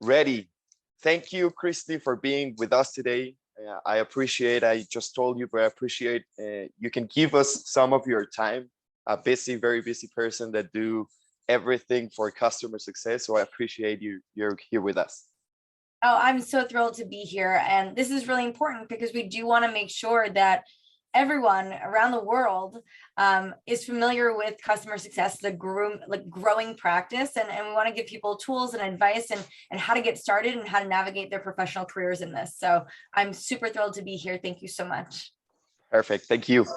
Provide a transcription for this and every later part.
Ready. Thank you, Kristi, for being with us today. I appreciate, I just told you, but I appreciate you can give us some of your time, a busy, very busy person that do everything for customer success. So I appreciate you're here with us. Oh, I'm so thrilled to be here. And this is really important because we do want to make sure that everyone around the world is familiar with customer success, the growing practice. And we want to give people tools and advice and how to get started and how to navigate their professional careers in this. So I'm super thrilled to be here. Thank you so much. Perfect. Thank you.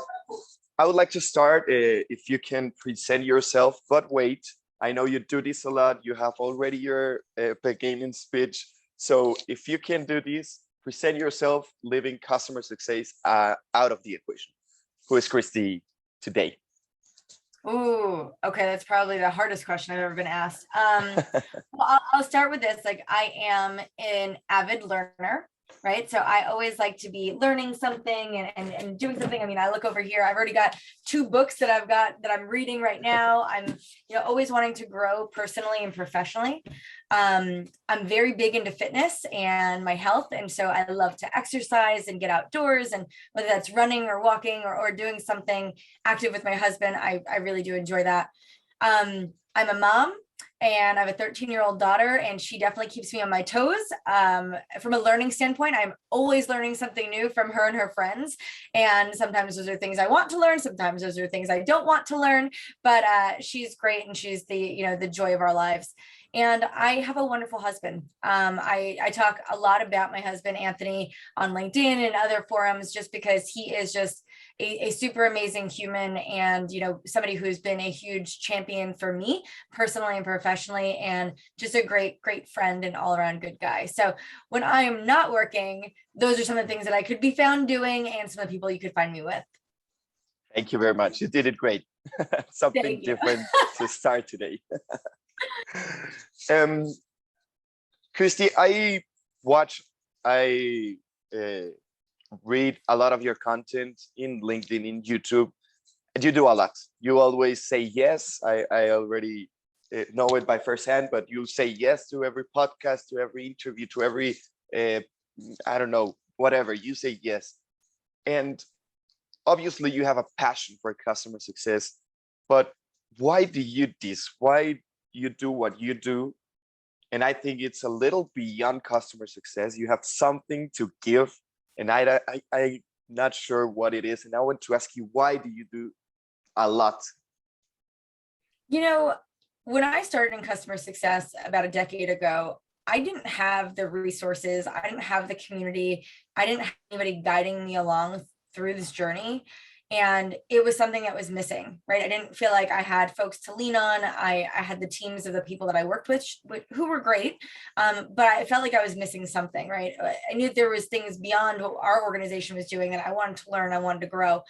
I would like to start if you can present yourself, but wait, I know you do this a lot. You have already your beginning speech. So if you can do this, present yourself, leaving customer success out of the equation. Who is Kristi today? Ooh, okay, that's probably the hardest question I've ever been asked. Well, I'll start with this. Like, I am an avid learner, right? So I always like to be learning something and doing something. I mean, I look over here, I've already got 2 books that I'm reading right now. I'm, always wanting to grow personally and professionally. I'm very big into fitness and my health. And so I love to exercise and get outdoors, and whether that's running or walking or doing something active with my husband, I really do enjoy that. I'm a mom and I have a 13-year-old daughter, and she definitely keeps me on my toes. From a learning standpoint, I'm always learning something new from her and her friends. And sometimes those are things I want to learn. Sometimes those are things I don't want to learn, but she's great. And she's the joy of our lives. And I have a wonderful husband. I talk a lot about my husband, Anthony, on LinkedIn and other forums, just because he is just a super amazing human, and somebody who's been a huge champion for me personally and professionally, and just a great friend and all around good guy. So when I am not working, those are some of the things that I could be found doing, and some of the people you could find me with. Thank you very much. You did it great. Something different to start today. Kristi, I read a lot of your content in LinkedIn, in YouTube, and you do a lot. You always say yes. I already know it by firsthand, but you say yes to every podcast, to every interview, to every, I don't know, whatever. You say yes. And obviously you have a passion for customer success, but why do you do this? Why you do what you do? And I think it's a little beyond customer success. You have something to give, and I'm not sure what it is. And I want to ask you, why do you do a lot? When I started in customer success about a decade ago, I didn't have the resources. I didn't have the community. I didn't have anybody guiding me along through this journey. And it was something that was missing, right? I didn't feel like I had folks to lean on. I had the teams of the people that I worked with who were great, but I felt like I was missing something, right? I knew there was things beyond what our organization was doing that I wanted to learn, I wanted to grow.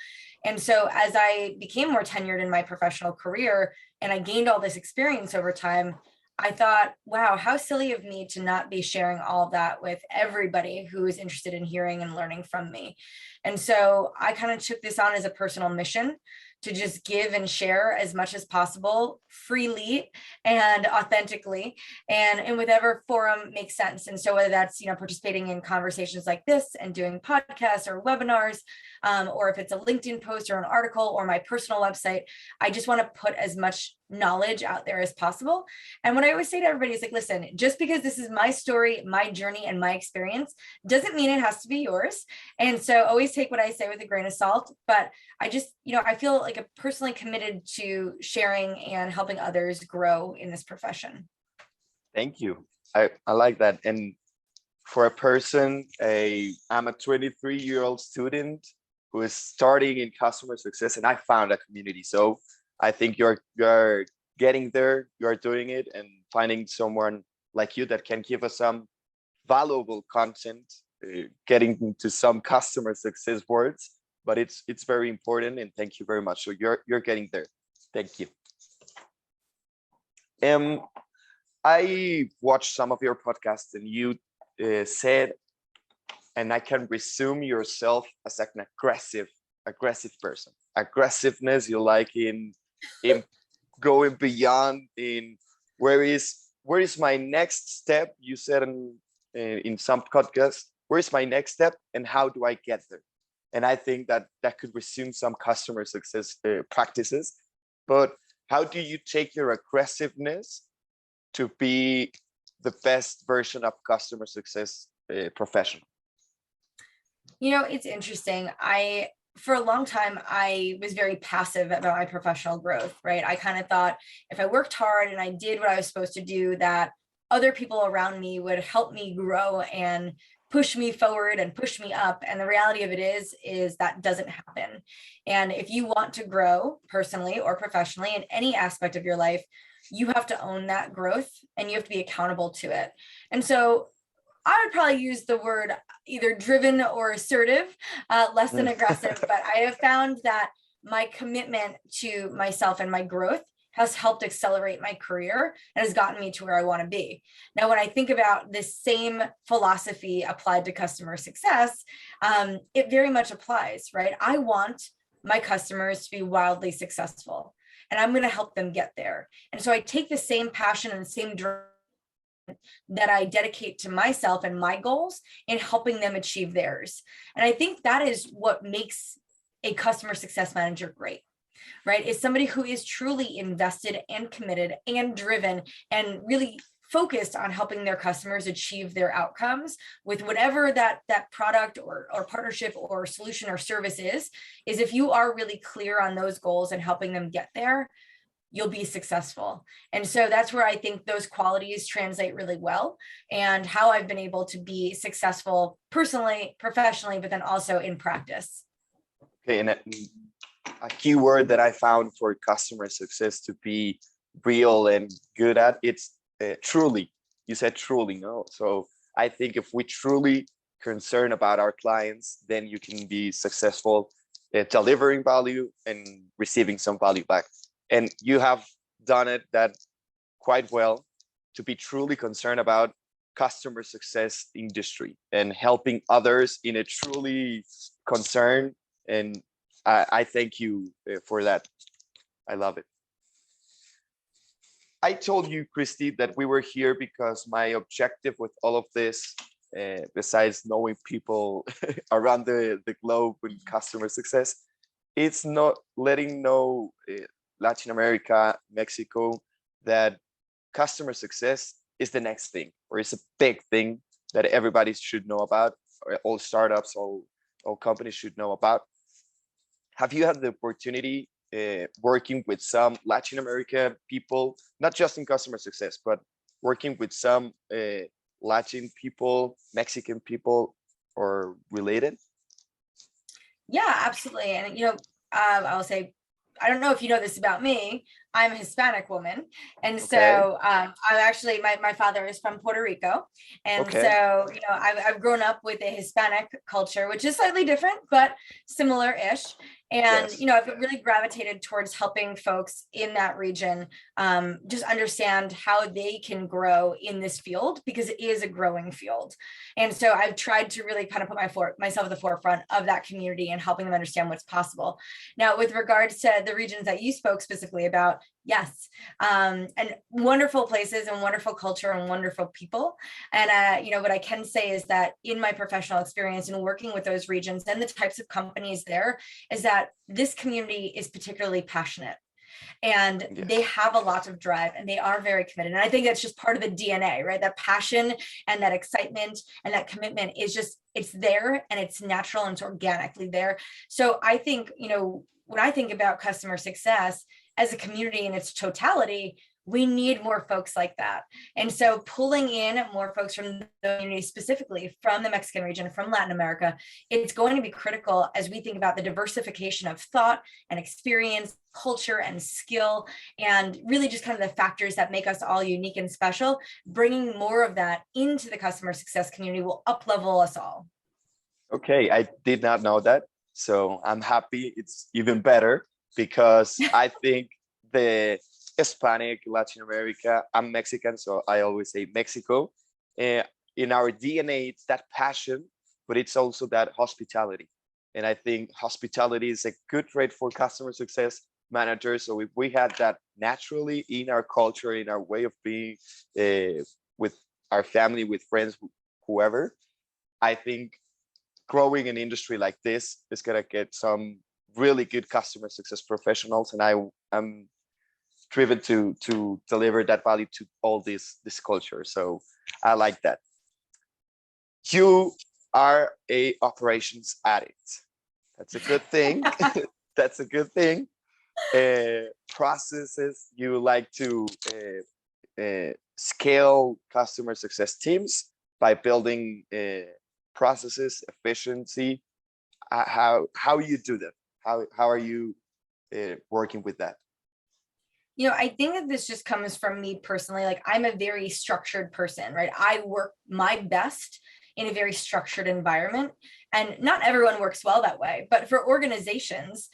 And so as I became more tenured in my professional career and I gained all this experience over time, I thought, wow, how silly of me to not be sharing all of that with everybody who is interested in hearing and learning from me. And so I kind of took this on as a personal mission to just give and share as much as possible, freely and authentically, and in whatever forum makes sense. And so whether that's participating in conversations like this and doing podcasts or webinars, or if it's a LinkedIn post or an article or my personal website, I just want to put as much knowledge out there as possible. And what I always say to everybody is like, listen, just because this is my story, my journey, and my experience doesn't mean it has to be yours. And so always take what I say with a grain of salt. But I just, I feel like I'm personally committed to sharing and helping others grow in this profession. Thank you. I like that. And for a person, I'm a 23-year-old student who is starting in customer success, and I found a community. So I think you're getting there, you're doing it, and finding someone like you that can give us some valuable content, getting into some customer success words, but it's very important, and thank you very much. So you're getting there. Thank you. I watched some of your podcasts, and you said, and I can resume yourself as an aggressive person. Aggressiveness you like in going beyond, in where is where is my next step? You said in some podcast, where is my next step and how do I get there? And I think that that could resume some customer success practices. But how do you take your aggressiveness to be the best version of customer success professional? It's interesting. For a long time, I was very passive about my professional growth, right? I kind of thought if I worked hard and I did what I was supposed to do, that other people around me would help me grow and push me forward and push me up. And the reality of it is that doesn't happen. And if you want to grow personally or professionally in any aspect of your life, you have to own that growth and you have to be accountable to it. And so I would probably use the word either driven or assertive, less than aggressive, but I have found that my commitment to myself and my growth has helped accelerate my career and has gotten me to where I want to be. Now, when I think about this same philosophy applied to customer success, it very much applies, right? I want my customers to be wildly successful, and I'm going to help them get there. And so I take the same passion and the same drive that I dedicate to myself and my goals in helping them achieve theirs. And I think that is what makes a customer success manager great, right? Is somebody who is truly invested and committed and driven and really focused on helping their customers achieve their outcomes with whatever that product or partnership or solution or service is if you are really clear on those goals and helping them get there, you'll be successful. And so that's where I think those qualities translate really well, and how I've been able to be successful personally, professionally, but then also in practice. Okay, and a key word that I found for customer success to be real and good at, it's truly. You said truly, no? So I think if we truly concern about our clients, then you can be successful at delivering value and receiving some value back. And you have done it that quite well, to be truly concerned about customer success industry and helping others in a truly concern. And I thank you for that. I love it. I told you, Kristi, that we were here because my objective with all of this, besides knowing people around the globe in customer success, it's not letting know Latin America, Mexico, that customer success is the next thing, or it's a big thing that everybody should know about, or all startups, all companies should know about. Have you had the opportunity working with some Latin America people, not just in customer success, but working with some Latin people, Mexican people, or related? Yeah, absolutely. And, I'll say, I don't know if you know this about me, I'm a Hispanic woman. And so I'm actually, my father is from Puerto Rico. And so, I've grown up with a Hispanic culture, which is slightly different, but similar-ish. And, I've really gravitated towards helping folks in that region just understand how they can grow in this field, because it is a growing field. And so I've tried to really kind of put myself at the forefront of that community and helping them understand what's possible. Now, with regards to the regions that you spoke specifically about, yes, and wonderful places and wonderful culture and wonderful people. And, what I can say is that in my professional experience in working with those regions and the types of companies there, is that this community is particularly passionate. And they have a lot of drive and they are very committed. And I think that's just part of the DNA, right? That passion and that excitement and that commitment is just, it's there and it's natural and it's organically there. So I think, when I think about customer success as a community in its totality, we need more folks like that. And so pulling in more folks from the community, specifically from the Mexican region, from Latin America, it's going to be critical as we think about the diversification of thought and experience, culture and skill, and really just kind of the factors that make us all unique and special. Bringing more of that into the customer success community will up-level us all. Okay, I did not know that. So I'm happy it's even better, because I think the Hispanic, Latin America, I'm Mexican, so I always say Mexico. In our DNA, it's that passion, but it's also that hospitality. And I think hospitality is a good trait for customer success, managers. So if we had that naturally in our culture, in our way of being, with our family, with friends, whoever, I think growing an industry like this is going to get some really good customer success professionals. And I'm driven to deliver that value to all this culture. So I like that. You are a operations addict. That's a good thing. That's a good thing. Processes, you like to scale customer success teams by building processes, efficiency. How you do that? How are you working with that? You know, I think that this just comes from me personally. Like, I'm a very structured person, right? I work my best in a very structured environment, and not everyone works well that way. But for organizations,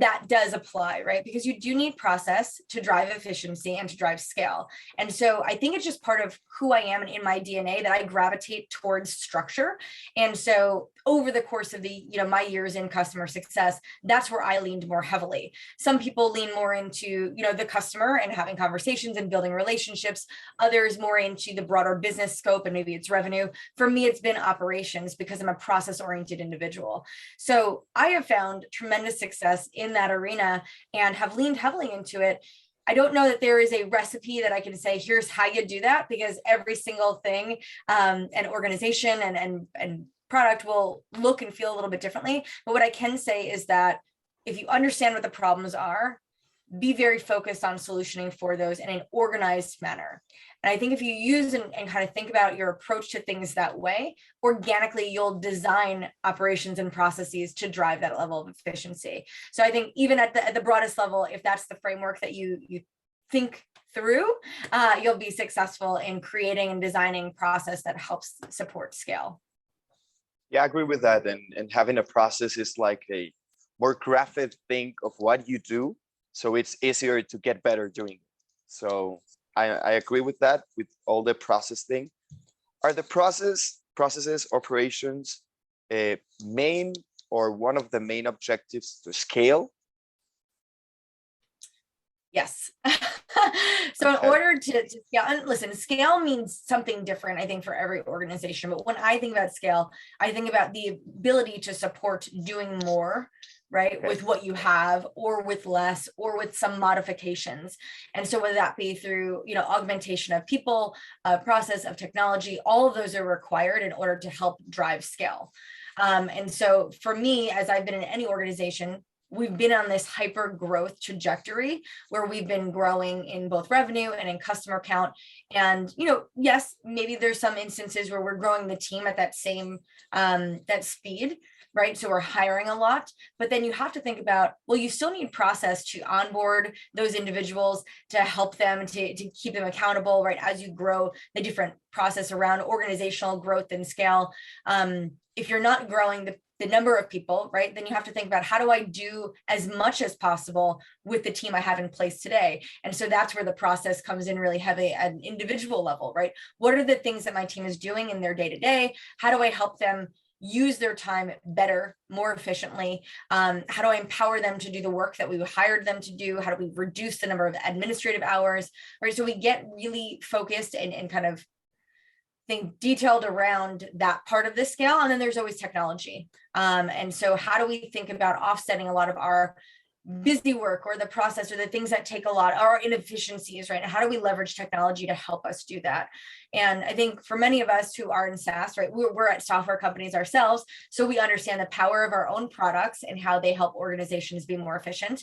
that does apply, right? Because you do need process to drive efficiency and to drive scale. And so I think it's just part of who I am and in my DNA that I gravitate towards structure. And so over the course of my years in customer success, that's where I leaned more heavily. Some people lean more into, the customer and having conversations and building relationships, others more into the broader business scope and maybe it's revenue. For me, it's been operations because I'm a process-oriented individual. So I have found tremendous success in that arena and have leaned heavily into it. I don't know that there is a recipe that I can say, here's how you do that, because every single thing, and organization and product will look and feel a little bit differently. But what I can say is that if you understand what the problems are, be very focused on solutioning for those in an organized manner. And I think if you use and kind of think about your approach to things that way, organically, you'll design operations and processes to drive that level of efficiency. So I think even at the broadest level, if that's the framework that you think through, you'll be successful in creating and designing process that helps support scale. Yeah, I agree with that. And having a process is like a more graphic thing of what you do. So it's easier to get better doing it. So I agree with that, with all the process thing. Are the processes, operations, main or one of the main objectives to scale? Yes. So Okay. in order to scale, and listen, scale means something different, I think, for every organization. But when I think about scale, I think about the ability to support doing more, right, Okay. with what you have, or with less, or with some modifications. And so whether that be through, augmentation of people, process of technology, all of those are required in order to help drive scale. And so for me, as I've been in any organization, we've been on this hyper growth trajectory where we've been growing in both revenue and in customer count. And, yes, maybe there's some instances where we're growing the team at that same, that speed, right? So we're hiring a lot, but then you have to think about, well, you still need process to onboard those individuals, to help them, to keep them accountable, right? As you grow the different process around organizational growth and scale. If you're not growing the number of people, right, then you have to think about, how do I do as much as possible with the team I have in place today? And so that's where the process comes in really heavy at an individual level, right? What are the things that my team is doing in their day-to-day? How do I help them use their time better, more efficiently? How do I empower them to do the work that we hired them to do? How do we reduce the number of administrative hours, right? So we get really focused and kind of think detailed around that part of the scale. And then there's always technology. And so how do we think about offsetting a lot of our busy work or the process or the things that take a lot, our inefficiencies, right? And how do we leverage technology to help us do that? And I think for many of us who are in SaaS, right, we're at software companies ourselves, so we understand the power of our own products and how they help organizations be more efficient.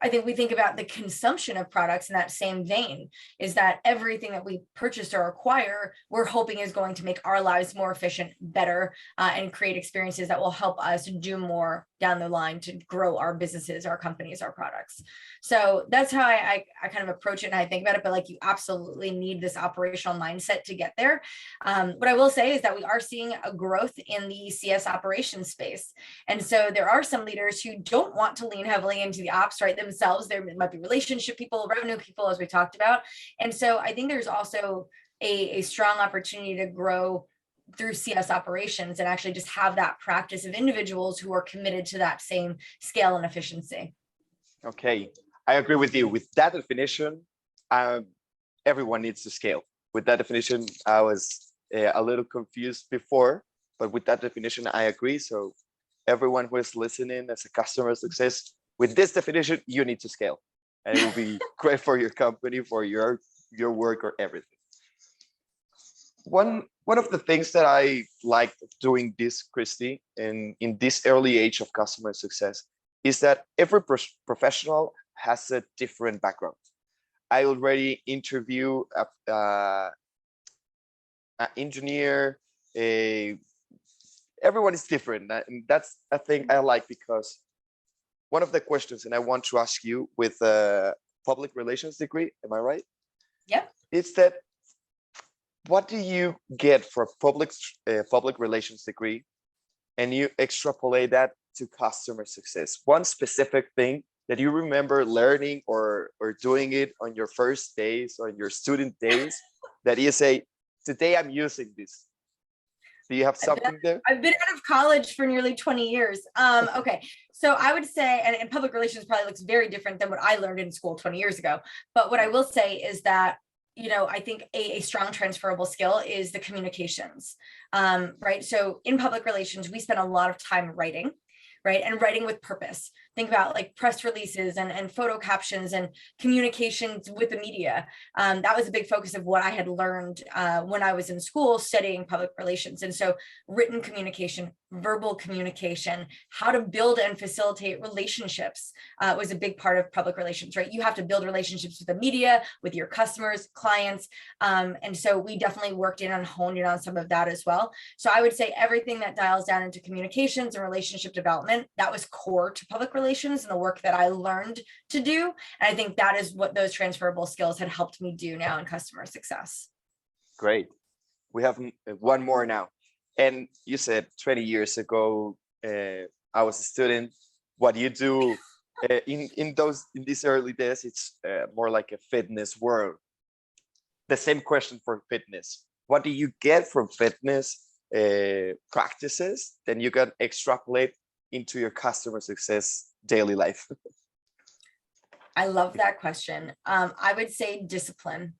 I think we think about the consumption of products in that same vein, is that everything that we purchase or acquire, we're hoping is going to make our lives more efficient, better, and create experiences that will help us do more down the line to grow our businesses, our companies, our products. So that's how I kind of approach it and I think about it. But like, you absolutely need this operational mindset to get there. What I will say is that we are seeing a growth in the CS operations space. And so there are some leaders who don't want to lean heavily into the ops, right, themselves. There might be relationship people, revenue people, as we talked about. And so I think there's also a strong opportunity to grow through CS operations and actually just have that practice of individuals who are committed to that same scale and efficiency. Okay. I agree with you. With that definition, um, everyone needs to scale. With that definition, I was a little confused before, but with that definition, I agree. So everyone who is listening as a customer success, with this definition, you need to scale, and it will be great for your company, for your work, or everything. One of the things that I like doing this, Kristi, in this early age of customer success, is that every professional has a different background. I already interview an engineer, a everyone is different, and that's a thing I like, because one of the questions, and I want to ask you with a public relations degree, am I right? Yep. It's that, what do you get for public relations degree, and you extrapolate that to customer success? One specific thing that you remember learning or doing it on your first days or your student days that you say, today I'm using this. Do you have something there? I've been out of college for nearly 20 years. Okay, so I would say, and public relations probably looks very different than what I learned in school 20 years ago. But what I will say is that, I think a strong transferable skill is the communications, right? So in public relations, we spend a lot of time writing, right? And writing with purpose. Think about like press releases and photo captions and communications with the media. That was a big focus of what I had learned when I was in school studying public relations. And so written communication, verbal communication, how to build and facilitate relationships was a big part of public relations, right? You have to build relationships with the media, with your customers, clients. And so we definitely worked in and honed in on some of that as well. So I would say everything that dials down into communications and relationship development, that was core to public relations and the work that I learned to do. And I think that is what those transferable skills had helped me do now in customer success. Great. We have one more now. And you said 20 years ago, I was a student. What you do in these early days, it's more like a fitness world. The same question for fitness. What do you get from fitness practices? Then you can extrapolate into your customer success daily life. I love that question. I would say discipline.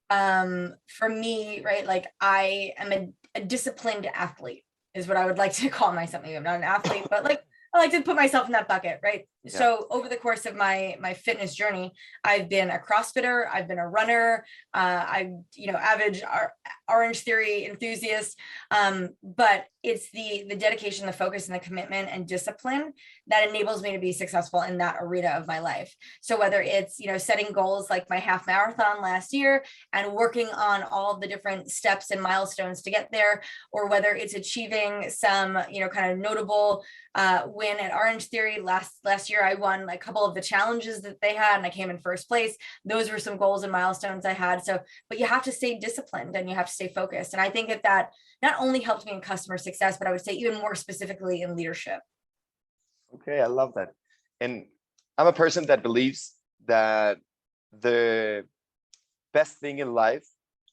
For me, right, like I am a disciplined athlete is what I would like to call myself. Maybe I'm not an athlete, but like I like to put myself in that bucket, right? Yeah. So over the course of my fitness journey, I've been a CrossFitter, I've been a runner, I'm avid Orange Theory enthusiast, but it's the dedication, the focus, and the commitment and discipline that enables me to be successful in that arena of my life. So whether it's setting goals like my half marathon last year and working on all the different steps and milestones to get there, or whether it's achieving some kind of notable win at Orange Theory last year, I won a couple of the challenges that they had and I came in first place. Those were some goals and milestones I had. So, but you have to stay disciplined and you have to stay focused. And I think that not only helped me in customer success, but I would say even more specifically in leadership. Okay, I love that. And I'm a person that believes that the best thing in life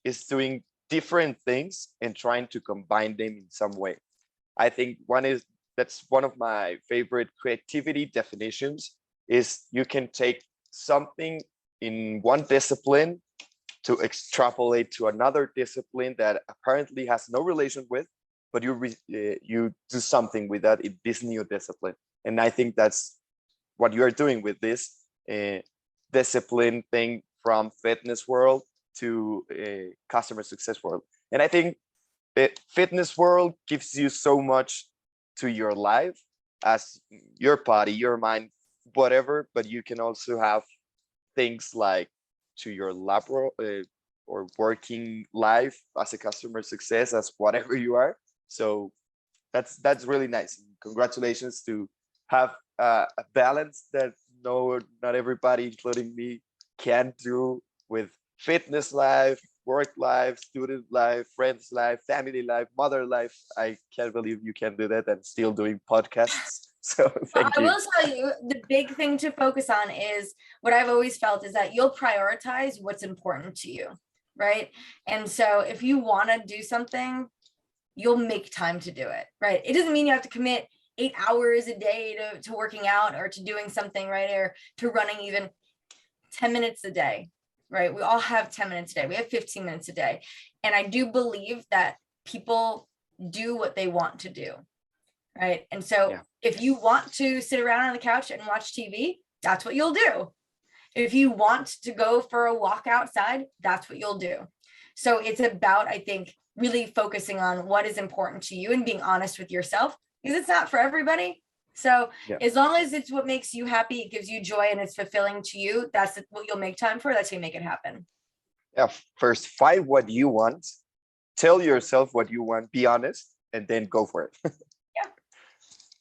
is doing different things and trying to combine them in some way. I think that's one of my favorite creativity definitions, is you can take something in one discipline to extrapolate to another discipline that apparently has no relation with, but you do something with that in this new discipline. And I think that's what you are doing with this discipline thing from fitness world to customer success world. And I think the fitness world gives you so much to your life, as your body, your mind, whatever, but you can also have things like to your lab or working life as a customer success, as whatever you are. So that's really nice. Congratulations to have a balance that not everybody, including me, can do, with fitness life, work life, student life, friends life, family life, mother life. I can't believe you can do that and still doing podcasts. So thank you. I will tell you, the big thing to focus on is what I've always felt is that you'll prioritize what's important to you, right? And so if you want to do something, you'll make time to do it, right? It doesn't mean you have to commit 8 hours a day to working out or to doing something, right? Or to running even 10 minutes a day, right? We all have 10 minutes a day. We have 15 minutes a day. And I do believe that people do what they want to do, right? And so if you want to sit around on the couch and watch TV, that's what you'll do. If you want to go for a walk outside, that's what you'll do. So it's about, I think, really focusing on what is important to you and being honest with yourself, because it's not for everybody. So as long as it's what makes you happy, it gives you joy and it's fulfilling to you, that's what you'll make time for. That's how you make it happen. Yeah. First, find what you want, tell yourself what you want, be honest, and then go for it. Yeah.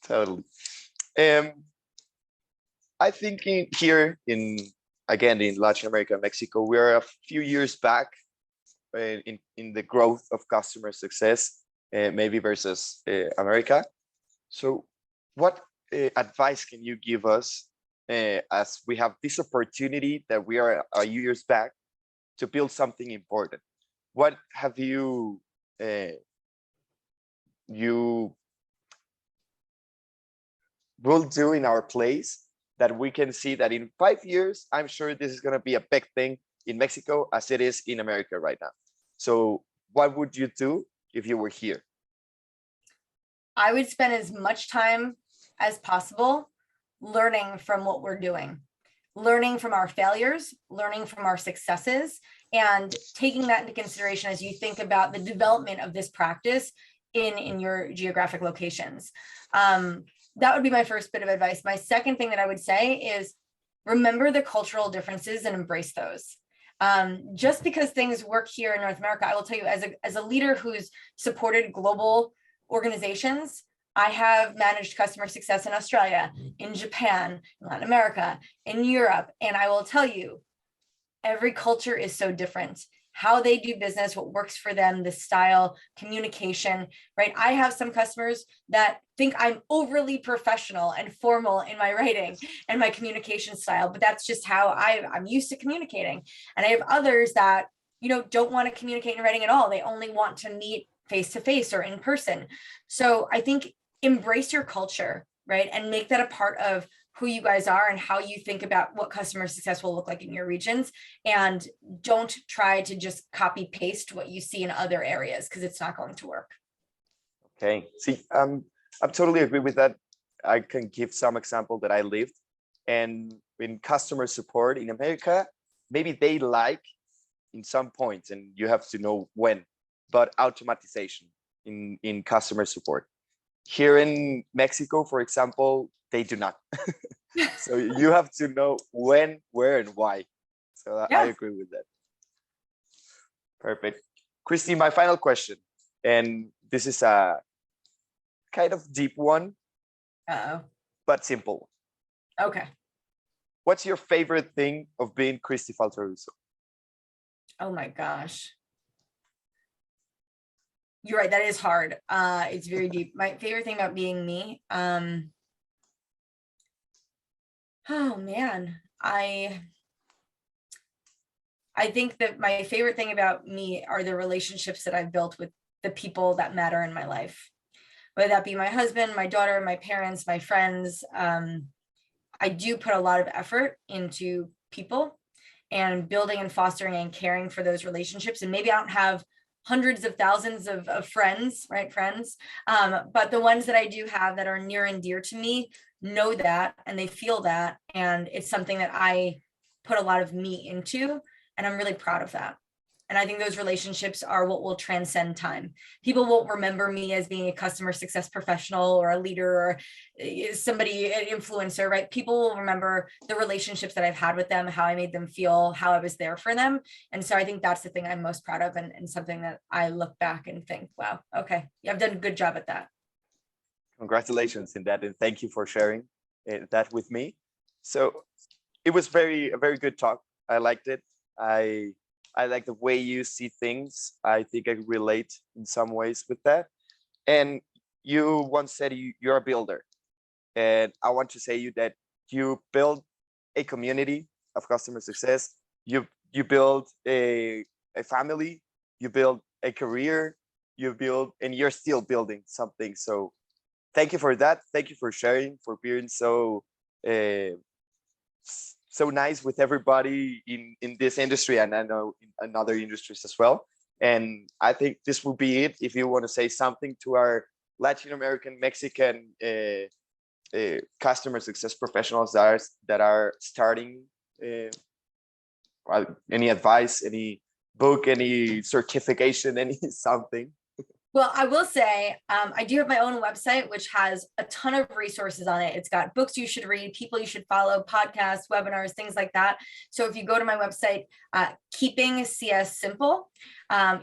Totally. I think here in Latin America, Mexico, we're a few years back in the growth of customer success, maybe versus America. So what advice can you give us as we have this opportunity that we are a years back to build something important? What have you will do in our place that we can see that in 5 years, I'm sure this is going to be a big thing in Mexico as it is in America right now. So what would you do if you were here? I would spend as much time as possible learning from what we're doing, learning from our failures, learning from our successes, and taking that into consideration as you think about the development of this practice in your geographic locations. That would be my first bit of advice. My second thing that I would say is remember the cultural differences and embrace those. Just because things work here in North America, I will tell you, as a leader who's supported global organizations, I have managed customer success in Australia, in Japan, in Latin America, in Europe, and I will tell you, every culture is so different. How they do business, what works for them, the style, communication, right? I have some customers that think I'm overly professional and formal in my writing and my communication style, but that's just how I'm used to communicating. And I have others that, don't want to communicate in writing at all. They only want to meet face-to-face or in person. So I think embrace your culture, right? And make that a part of who you guys are and how you think about what customer success will look like in your regions. And don't try to just copy paste what you see in other areas, because it's not going to work. Okay. See, I totally agree with that. I can give some example that I lived, and in customer support in America, maybe they like in some points, and you have to know when, but automatization in customer support. Here in Mexico, for example, they do not. So you have to know when, where, and why. So I agree with that. Perfect. Kristi, my final question, and this is a kind of deep one, but simple. Okay. What's your favorite thing of being Kristi Faltorusso? Oh my gosh. You're right. That is hard. It's very deep. My favorite thing about being me. Oh man, I think that my favorite thing about me are the relationships that I've built with the people that matter in my life, whether that be my husband, my daughter, my parents, my friends. I do put a lot of effort into people and building and fostering and caring for those relationships. And maybe I don't have hundreds of thousands of friends, right? Friends. But the ones that I do have that are near and dear to me know that, and they feel that. And it's something that I put a lot of me into, and I'm really proud of that. And I think those relationships are what will transcend time. People won't remember me as being a customer success professional or a leader or somebody, an influencer, right? People will remember the relationships that I've had with them, how I made them feel, how I was there for them. And so I think that's the thing I'm most proud of, and something that I look back and think, wow, okay, I've done a good job at that. Congratulations in that, and thank you for sharing that with me. So it was a very good talk. I liked it. I like the way you see things. I think I relate in some ways with that. And you once said you're a builder. And I want to say you that you build a community of customer success. You build a family, you build a career, you build, and you're still building something. So thank you for that. Thank you for sharing, for being so so nice with everybody in this industry, and I know in other industries as well. And I think this will be it. If you want to say something to our Latin American, Mexican customer success professionals that are starting, any advice, any book, any certification, any something. Well, I will say, I do have my own website, which has a ton of resources on it. It's got books you should read, people you should follow, podcasts, webinars, things like that. So if you go to my website, Keeping CS Simple,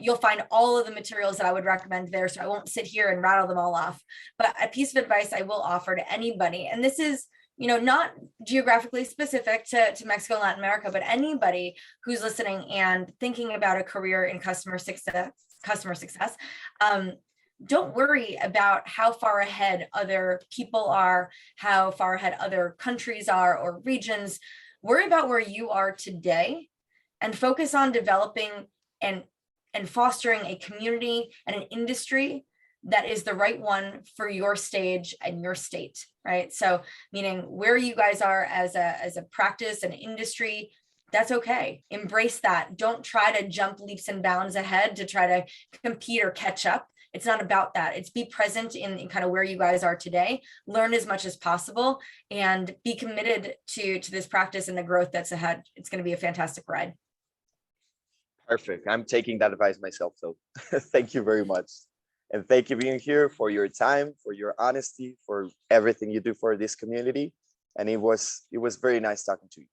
you'll find all of the materials that I would recommend there. So I won't sit here and rattle them all off. But a piece of advice I will offer to anybody, and this is, you know, not geographically specific to Mexico and Latin America, but anybody who's listening and thinking about a career in customer success, don't worry about how far ahead other people are, how far ahead other countries are or regions. Worry about where you are today and focus on developing and fostering a community and an industry that is the right one for your stage and your state, right? So meaning where you guys are as a practice and industry, that's okay. Embrace that. Don't try to jump leaps and bounds ahead to try to compete or catch up. It's not about that. It's be present in kind of where you guys are today, learn as much as possible, and be committed to this practice and the growth that's ahead. It's going to be a fantastic ride. Perfect. I'm taking that advice myself. So thank you very much. And thank you for being here, for your time, for your honesty, for everything you do for this community. And it was very nice talking to you.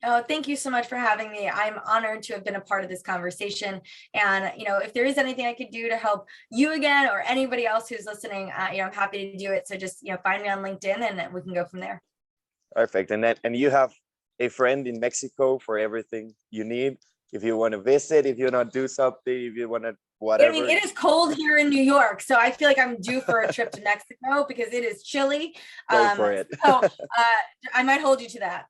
Oh, thank you so much for having me. I'm honored to have been a part of this conversation. And, you know, if there is anything I could do to help you again or anybody else who's listening, you know, I'm happy to do it. So just, you know, find me on LinkedIn and we can go from there. Perfect. And you have a friend in Mexico for everything you need. If you want to visit, if you want to do something, if you want to whatever. I mean, it is cold here in New York, so I feel like I'm due for a trip to Mexico because it is chilly. Go for it. So I might hold you to that.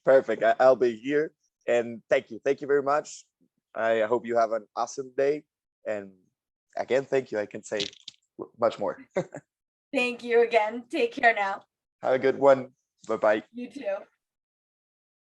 Perfect. I'll be here. And thank you. Thank you very much. I hope you have an awesome day. And again, thank you. I can say much more. Thank you again. Take care now. Have a good one. Bye-bye. You too.